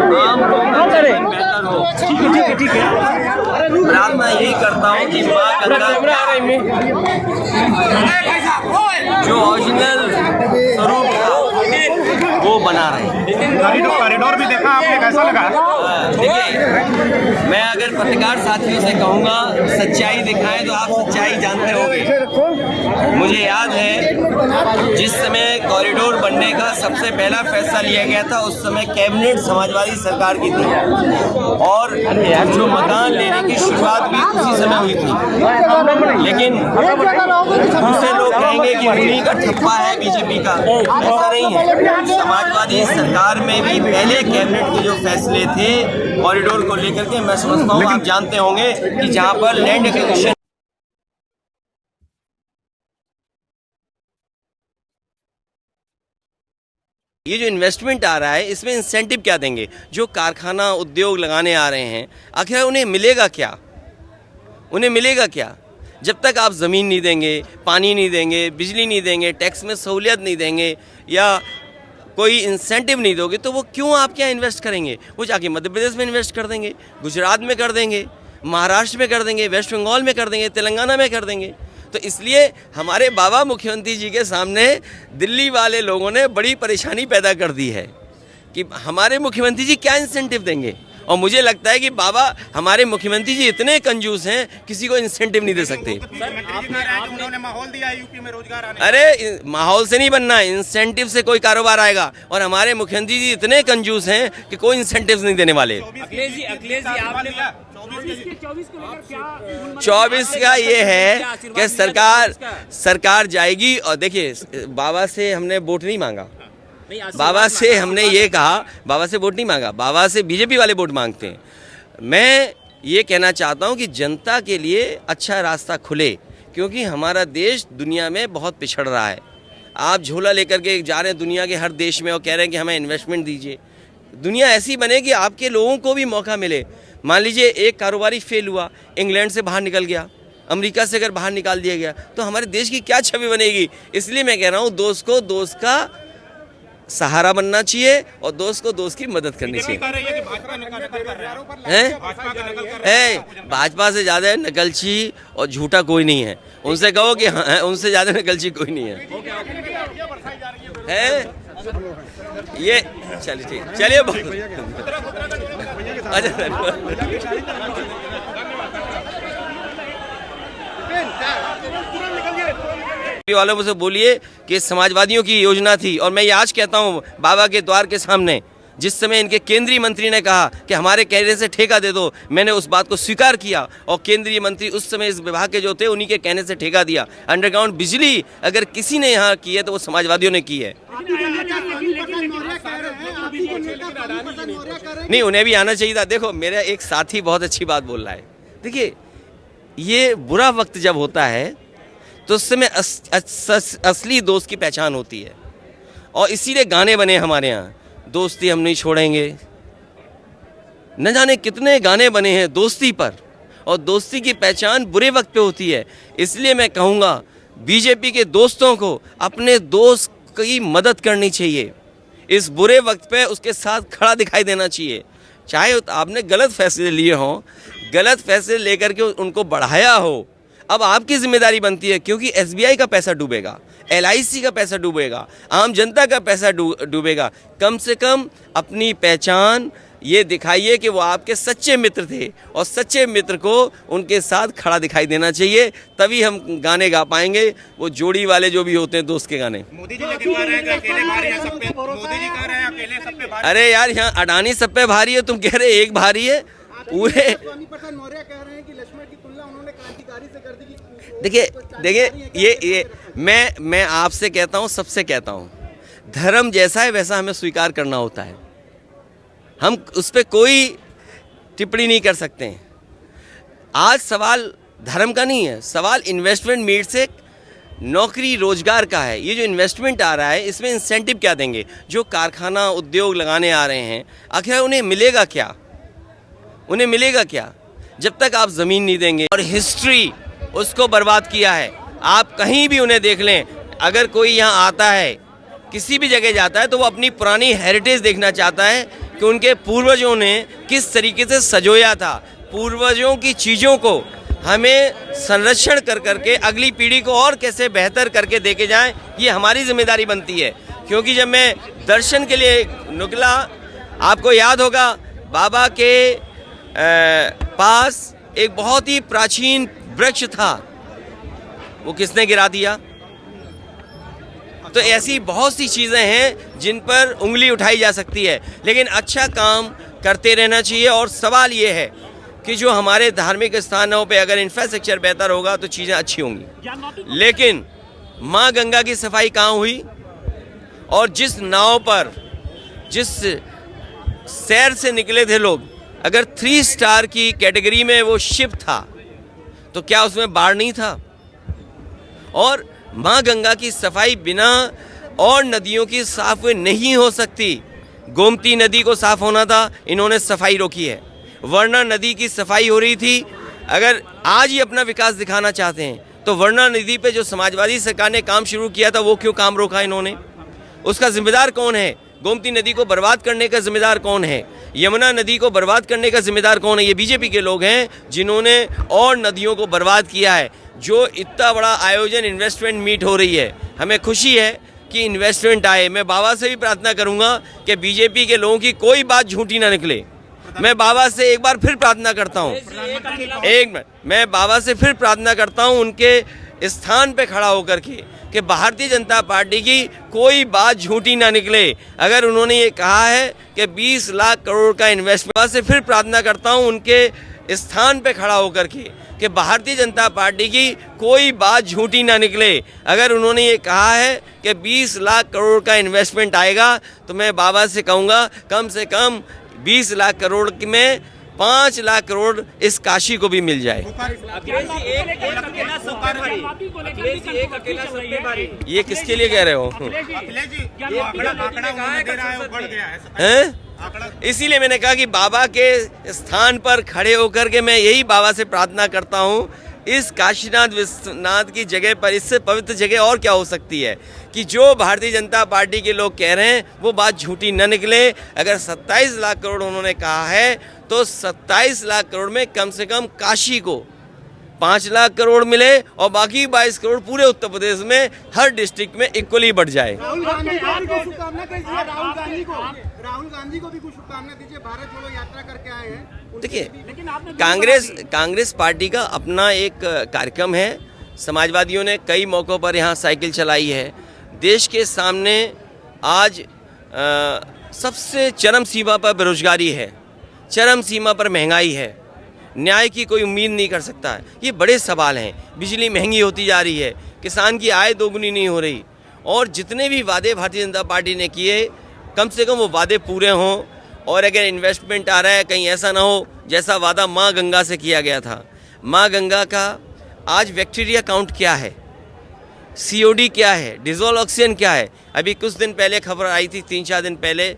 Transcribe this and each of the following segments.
बेहतर हो। ठीक है। प्रार्थना यही करता हूँ कि माँ गंगा जो ओरिजिनल स्वरूप था वो बना रहे। कॉरिडोर भी देखा आपने, कैसा लगा? देखिए, मैं अगर पत्रकार साथियों से कहूँगा सच्चाई दिखाएं तो आप सच्चाई जानते होंगे। मुझे याद है जिस समय कॉरिडोर बनने का सबसे पहला फैसला लिया गया था उस समय कैबिनेट समाजवादी सरकार की थी और जो मकान लेने की शुरुआत भी उसी समय हुई थी। लेकिन दूसरे लोग कहेंगे कि उन्हीं का ठप्पा है बीजेपी का, ऐसा नहीं है। समाजवादी सरकार में भी पहले कैबिनेट के जो फैसले थे कॉरिडोर को लेकर के, मैं समझता हूँ आप जानते होंगे कि जहाँ पर लैंड एक्विजिशन ये जो इन्वेस्टमेंट आ रहा है इसमें इंसेंटिव क्या देंगे? जो कारखाना उद्योग लगाने आ रहे हैं आखिर उन्हें मिलेगा क्या? उन्हें मिलेगा क्या? जब तक आप ज़मीन नहीं देंगे, पानी नहीं देंगे, बिजली नहीं देंगे, टैक्स में सहूलियत नहीं देंगे या कोई इंसेंटिव नहीं दोगे तो वो क्यों आपके यहाँ इन्वेस्ट करेंगे? वो जाके मध्य प्रदेश में इन्वेस्ट कर देंगे, गुजरात में कर देंगे, महाराष्ट्र में कर देंगे, वेस्ट बंगाल में कर देंगे, तेलंगाना में कर देंगे। तो इसलिए हमारे बाबा मुख्यमंत्री जी के सामने दिल्ली वाले लोगों ने बड़ी परेशानी पैदा कर दी है कि हमारे मुख्यमंत्री जी क्या इंसेंटिव देंगे। और मुझे लगता है कि बाबा हमारे मुख्यमंत्री जी इतने कंजूस हैं किसी को इंसेंटिव नहीं दे सकते। उन्होंने माहौल दिया यूपी में रोजगार आने। अरे माहौल से नहीं बनना, इंसेंटिव से कोई कारोबार आएगा। और हमारे मुख्यमंत्री जी इतने कंजूस हैं कि कोई इंसेंटिव नहीं देने वाले। 24 का ये है कि सरकार जाएगी। और देखिए बाबा से हमने वोट नहीं मांगा, बाबा से हमने ये कहा, बाबा से वोट नहीं मांगा, बाबा से बीजेपी वाले वोट मांगते हैं। मैं ये कहना चाहता हूँ कि जनता के लिए अच्छा रास्ता खुले क्योंकि हमारा देश दुनिया में बहुत पिछड़ रहा है। आप झोला लेकर के जा रहे हैं दुनिया के हर देश में और कह रहे हैं कि हमें इन्वेस्टमेंट दीजिए। दुनिया ऐसी बने कि आपके लोगों को भी मौका मिले। मान लीजिए एक कारोबारी फेल हुआ, इंग्लैंड से बाहर निकल गया, अमेरिका से अगर बाहर निकाल दिया गया तो हमारे देश की क्या छवि बनेगी? इसलिए मैं कह रहा हूँ दोस्त को दोस्त का सहारा बनना चाहिए और दोस्त को दोस्त की मदद करनी चाहिए। भाजपा से ज़्यादा नकलची और झूठा कोई नहीं है। उनसे कहो कि हाँ, उनसे ज़्यादा नकलची कोई नहीं है। ये चलिए ठीक, चलिए वालों में से बोलिए कि समाजवादियों की योजना थी। और मैं ये आज कहता हूँ बाबा के द्वार के सामने, जिस समय इनके केंद्रीय मंत्री ने कहा कि हमारे कहने से ठेका दे दो, मैंने उस बात को स्वीकार किया और केंद्रीय मंत्री उस समय इस विभाग के जो थे उन्हीं के कहने से ठेका दिया। अंडरग्राउंड बिजली अगर किसी ने यहाँ की है तो वो समाजवादियों ने की है। नहीं, उन्हें भी आना चाहिए था। देखो मेरा एक साथी बहुत अच्छी बात बोल रहा है। देखिए ये बुरा वक्त जब होता है तो उस समय असली दोस्त की पहचान होती है और इसीलिए गाने बने हमारे यहाँ, दोस्ती हम नहीं छोड़ेंगे। न जाने कितने गाने बने हैं दोस्ती पर, और दोस्ती की पहचान बुरे वक्त पे होती है। इसलिए मैं कहूँगा बीजेपी के दोस्तों को अपने दोस्त की मदद करनी चाहिए, इस बुरे वक्त पे उसके साथ खड़ा दिखाई देना चाहिए। चाहे आपने गलत फैसले लिए हों, गलत फैसले लेकर के उनको बढ़ाया हो, अब आपकी जिम्मेदारी बनती है क्योंकि एसबीआई का पैसा डूबेगा, एलआईसी का पैसा डूबेगा, आम जनता का पैसा डूबेगा। कम से कम अपनी पहचान ये दिखाइए कि वो आपके सच्चे मित्र थे और सच्चे मित्र को उनके साथ खड़ा दिखाई देना चाहिए, तभी हम गाने गा पाएंगे, वो जोड़ी वाले जो भी होते हैं दोस्त के गाने। मोदी जी लेकिन कह रहे हैं कि अकेले भारी हैं सब पे, मोदी जी कह रहे हैं अकेले सब पे भारी। अरे यार यहाँ अडानी सब पे भारी है, तुम कह रहे एक भारी है पूरे। देखिए ये मैं आपसे कहता हूँ, सबसे कहता हूँ, धर्म जैसा है वैसा हमें स्वीकार करना होता है। हम उस पर कोई टिप्पणी नहीं कर सकते हैं। आज सवाल धर्म का नहीं है, सवाल इन्वेस्टमेंट मीट से नौकरी रोजगार का है। ये जो इन्वेस्टमेंट आ रहा है इसमें इंसेंटिव क्या देंगे? जो कारखाना उद्योग लगाने आ रहे हैं आखिर उन्हें मिलेगा क्या? उन्हें मिलेगा क्या जब तक आप ज़मीन नहीं देंगे? और हिस्ट्री उसको बर्बाद किया है। आप कहीं भी उन्हें देख लें, अगर कोई यहाँ आता है, किसी भी जगह जाता है तो वो अपनी पुरानी हेरिटेज देखना चाहता है कि उनके पूर्वजों ने किस तरीके से सजोया था। पूर्वजों की चीज़ों को हमें संरक्षण कर करके अगली पीढ़ी को और कैसे बेहतर करके देके जाएं, ये हमारी जिम्मेदारी बनती है। क्योंकि जब मैं दर्शन के लिए निकला, आपको याद होगा बाबा के पास एक बहुत ही प्राचीन वृक्ष था, वो किसने गिरा दिया। तो ऐसी बहुत सी चीज़ें हैं जिन पर उंगली उठाई जा सकती है, लेकिन अच्छा काम करते रहना चाहिए। और सवाल ये है कि जो हमारे धार्मिक स्थानों पे अगर इंफ्रास्ट्रक्चर बेहतर होगा तो चीज़ें अच्छी होंगी। लेकिन माँ गंगा की सफाई कहाँ हुई? और जिस नाव पर जिस शहर से निकले थे लोग, अगर 3 स्टार की कैटेगरी में वो शिप था तो क्या उसमें बाढ़ नहीं था? और माँ गंगा की सफाई बिना और नदियों की साफ नहीं हो सकती। गोमती नदी को साफ होना था, इन्होंने सफाई रोकी है। वर्णा नदी की सफाई हो रही थी। अगर आज ही अपना विकास दिखाना चाहते हैं तो वर्णा नदी पे जो समाजवादी सरकार ने काम शुरू किया था वो क्यों काम रोका इन्होंने? उसका जिम्मेदार कौन है? गोमती नदी को बर्बाद करने का जिम्मेदार कौन है? यमुना नदी को बर्बाद करने का जिम्मेदार कौन है? ये बीजेपी के लोग हैं जिन्होंने और नदियों को बर्बाद किया है। जो इतना बड़ा आयोजन इन्वेस्टमेंट मीट हो रही है, हमें खुशी है कि इन्वेस्टमेंट आए। मैं बाबा से भी प्रार्थना करूंगा कि बीजेपी के लोगों की कोई बात झूठी ना निकले। मैं बाबा से एक बार फिर प्रार्थना करता हूं, एक मिनट, मैं बाबा से फिर प्रार्थना करता हूं उनके स्थान पे खड़ा होकर के कि भारतीय जनता पार्टी की कोई बात झूठी ना निकले। अगर उन्होंने ये कहा है कि 20 लाख करोड़ का इन्वेस्टमेंट, से फिर प्रार्थना करता हूं उनके स्थान पे खड़ा होकर के कि भारतीय जनता पार्टी की कोई बात झूठी ना निकले। अगर उन्होंने ये कहा है कि 20 लाख करोड़ का इन्वेस्टमेंट आएगा तो मैं बाबा से कहूँगा कम से कम 20 लाख करोड़ में 5 लाख करोड़ इस काशी को भी मिल जाए। ये किसके लिए कह रहे हो? हैं? इसीलिए मैंने कहा कि बाबा के स्थान पर खड़े होकर के मैं यही बाबा से प्रार्थना करता हूँ, इस काशीनाथ विश्वनाथ की जगह पर इससे पवित्र जगह और क्या हो सकती है कि जो भारतीय जनता पार्टी के लोग कह रहे हैं वो बात झूठी न निकले। अगर 27 लाख करोड़ उन्होंने कहा है तो 27 लाख करोड़ में कम से कम काशी को 5 लाख करोड़ मिले और बाकी 22 करोड़ पूरे उत्तर प्रदेश में हर डिस्ट्रिक्ट में इक्वली बढ़ जाए। राहुल गांधी को भी कुछ शुभकामना दीजिए, भारत जोड़ो यात्रा करके आए हैं। देखिए, कांग्रेस पार्टी का अपना एक कार्यक्रम है। समाजवादियों ने कई मौक़ों पर यहाँ साइकिल चलाई है। देश के सामने आज सबसे चरम सीमा पर बेरोजगारी है, चरम सीमा पर महंगाई है, न्याय की कोई उम्मीद नहीं कर सकता है। ये बड़े सवाल हैं। बिजली महंगी होती जा रही है, किसान की आय दोगुनी नहीं हो रही, और जितने भी वादे भारतीय जनता पार्टी ने किए कम से कम वो वादे पूरे हों। और अगर इन्वेस्टमेंट आ रहा है कहीं ऐसा ना हो जैसा वादा माँ गंगा से किया गया था। माँ गंगा का आज बैक्टीरिया काउंट क्या है, COD क्या है, डिजोल्व ऑक्सीजन क्या है? अभी कुछ दिन पहले खबर आई थी, 3-4 दिन पहले,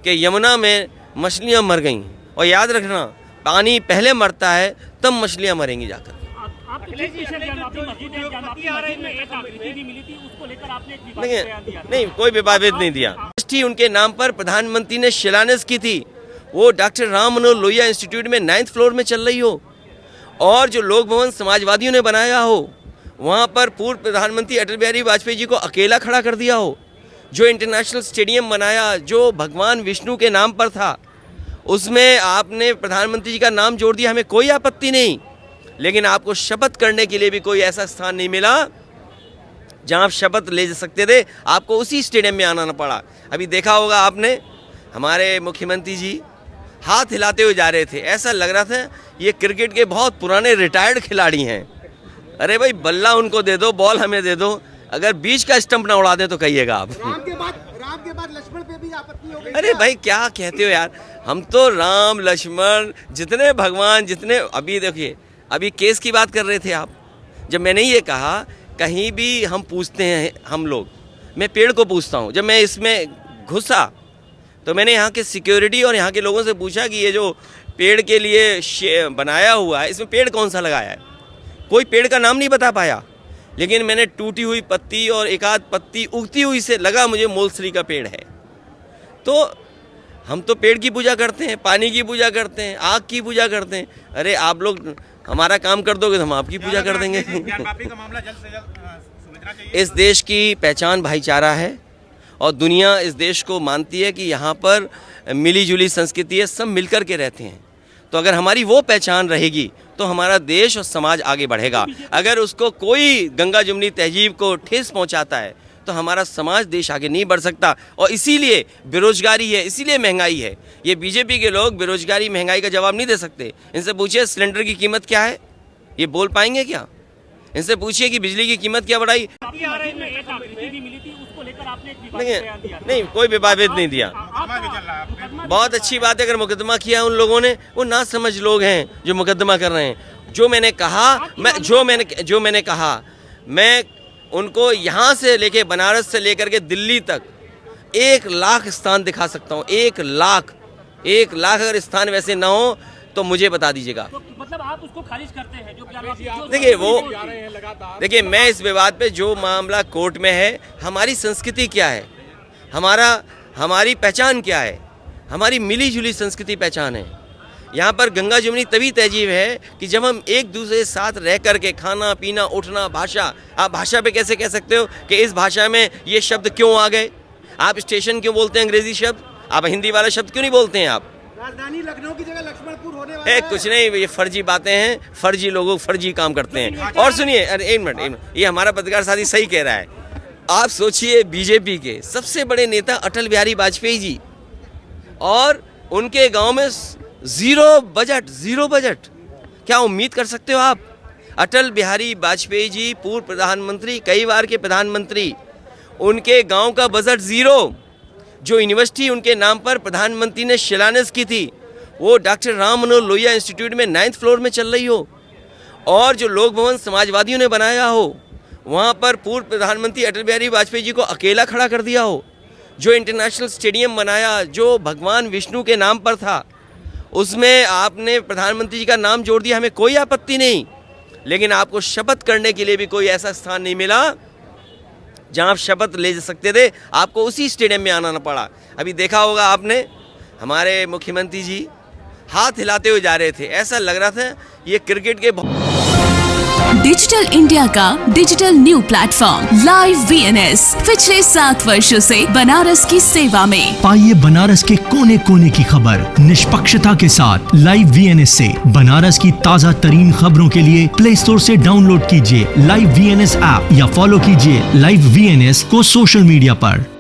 कि यमुना में मछलियाँ मर गईं। और याद रखना, पानी पहले मरता है तब मछलियाँ मरेंगी जाकर। नहीं, कोई विवादित नहीं दिया। उनके नाम पर प्रधानमंत्री ने शिलान्यास की थी, वो डॉक्टर राम मनोहर लोहिया इंस्टीट्यूट में 9th फ्लोर में चल रही हो, और जो लोक भवन समाजवादियों ने बनाया हो वहाँ पर पूर्व प्रधानमंत्री अटल बिहारी वाजपेयी जी को अकेला खड़ा कर दिया हो, जो इंटरनेशनल स्टेडियम बनाया जो भगवान विष्णु के नाम पर था उसमें आपने प्रधानमंत्री जी का नाम जोड़ दिया, हमें कोई आपत्ति नहीं। लेकिन आपको शपथ करने के लिए भी कोई ऐसा स्थान नहीं मिला जहां आप शपथ ले सकते थे, आपको उसी स्टेडियम में आना पड़ा। अभी देखा होगा आपने, हमारे मुख्यमंत्री जी हाथ हिलाते हुए जा रहे थे, ऐसा लग रहा था ये क्रिकेट के बहुत पुराने रिटायर्ड खिलाड़ी हैं। अरे भाई, बल्ला उनको दे दो, बॉल हमें दे दो, अगर बीच का स्टंप ना उड़ा दें तो कहिएगा आप। राम के बाद लक्ष्मण पे भी आपत्ति हो गई। अरे भाई, क्या कहते हो यार, हम तो राम लक्ष्मण जितने भगवान जितने, अभी देखिए, अभी केस की बात कर रहे थे आप, जब मैंने ये कहा कहीं भी हम पूछते हैं, हम लोग, मैं पेड़ को पूछता हूँ, जब मैं इसमें घुसा तो मैंने यहाँ के सिक्योरिटी और यहाँ के लोगों से पूछा कि ये जो पेड़ के लिए बनाया हुआ है इसमें पेड़ कौन सा लगाया है? कोई पेड़ का नाम नहीं बता पाया, लेकिन मैंने टूटी हुई पत्ती और एक आध पत्ती उगती हुई से लगा मुझे मोलसरी का पेड़ है। तो हम तो पेड़ की पूजा करते हैं, पानी की पूजा करते हैं, आग की पूजा करते हैं। अरे आप लोग हमारा काम कर दोगे तो हम आपकी पूजा कर देंगे। ज्ञानवापी का मामला जल्द से जल्द सुलझना चाहिए। इस देश की पहचान भाईचारा है और दुनिया इस देश को मानती है कि यहाँ पर मिली जुली संस्कृति है, सब मिलकर के रहते हैं। तो अगर हमारी वो पहचान रहेगी तो हमारा देश और समाज आगे बढ़ेगा। अगर उसको कोई गंगा जमुनी तहजीब को ठेस पहुँचाता है तो हमारा समाज, देश आगे नहीं बढ़ सकता। और इसीलिए बेरोजगारी है, इसीलिए महंगाई है। ये बीजेपी के लोग बेरोजगारी महंगाई का जवाब नहीं दे सकते। इनसे पूछिए सिलेंडर की कीमत क्या है, ये बोल पाएंगे क्या? इनसे पूछिए कि बिजली की कीमत क्या बढ़ाई। नहीं, कोई विवादित नहीं दिया। मुकदमा भी चल रहा है आपके। बहुत अच्छी बात है अगर मुकदमा किया उन लोगों ने, वो ना समझ लोग हैं जो मुकदमा कर रहे हैं। जो मैंने कहा मैं उनको यहाँ से लेके बनारस से लेकर के दिल्ली तक 1 लाख स्थान दिखा सकता हूँ। 1 लाख अगर स्थान वैसे ना हो तो मुझे बता दीजिएगा। तो मतलब आप उसको खारिज करते हैं जो देखिए मैं इस विवाद पे, जो मामला कोर्ट में है, हमारी संस्कृति क्या है, हमारी पहचान क्या है, हमारी मिली जुली संस्कृति पहचान है। यहाँ पर गंगा जमुनी तभी तहजीब है कि जब हम एक दूसरे के साथ रह करके खाना पीना उठना, भाषा, आप भाषा पे कैसे कह सकते हो कि इस भाषा में ये शब्द क्यों आ गए? आप स्टेशन क्यों बोलते हैं अंग्रेजी शब्द, आप हिंदी वाला शब्द क्यों नहीं बोलते हैं? आप राजधानी लखनऊ की जगह लक्ष्मणपुर होने वाला है। कुछ नहीं, ये फर्जी बातें हैं, फर्जी लोगों फर्जी काम करते हैं। और सुनिए, अरे एक मिनट, ये हमारा पत्रकार साथी सही कह रहा है। आप सोचिए बीजेपी के सबसे बड़े नेता अटल बिहारी वाजपेयी जी, और उनके गांव में जीरो बजट। क्या उम्मीद कर सकते हो आप? अटल बिहारी वाजपेयी जी पूर्व प्रधानमंत्री, कई बार के प्रधानमंत्री, उनके गांव का बजट जीरो। जो यूनिवर्सिटी उनके नाम पर प्रधानमंत्री ने शिलान्यास की थी, वो डॉक्टर राम मनोहर लोहिया इंस्टीट्यूट में 9th फ्लोर में चल रही हो, और जो लोक भवन समाजवादियों ने बनाया हो, वहाँ पर पूर्व प्रधानमंत्री अटल बिहारी वाजपेयी जी को अकेला खड़ा कर दिया हो। जो इंटरनेशनल स्टेडियम बनाया, जो भगवान विष्णु के नाम पर था, उसमें आपने प्रधानमंत्री जी का नाम जोड़ दिया, हमें कोई आपत्ति नहीं। लेकिन आपको शपथ करने के लिए भी कोई ऐसा स्थान नहीं मिला जहां आप शपथ ले सकते थे, आपको उसी स्टेडियम में आना पड़ा। अभी देखा होगा आपने, हमारे मुख्यमंत्री जी हाथ हिलाते हुए जा रहे थे, ऐसा लग रहा था ये क्रिकेट के। डिजिटल इंडिया का digital new platform live VNS पिछले 7 वर्षों से बनारस की सेवा में। पाइए बनारस के कोने कोने की खबर निष्पक्षता के साथ। लाइव VNS से बनारस की ताज़ा तरीन खबरों के लिए प्ले स्टोर से डाउनलोड कीजिए लाइव VNS ऐप या फॉलो कीजिए लाइव VNS को सोशल मीडिया पर।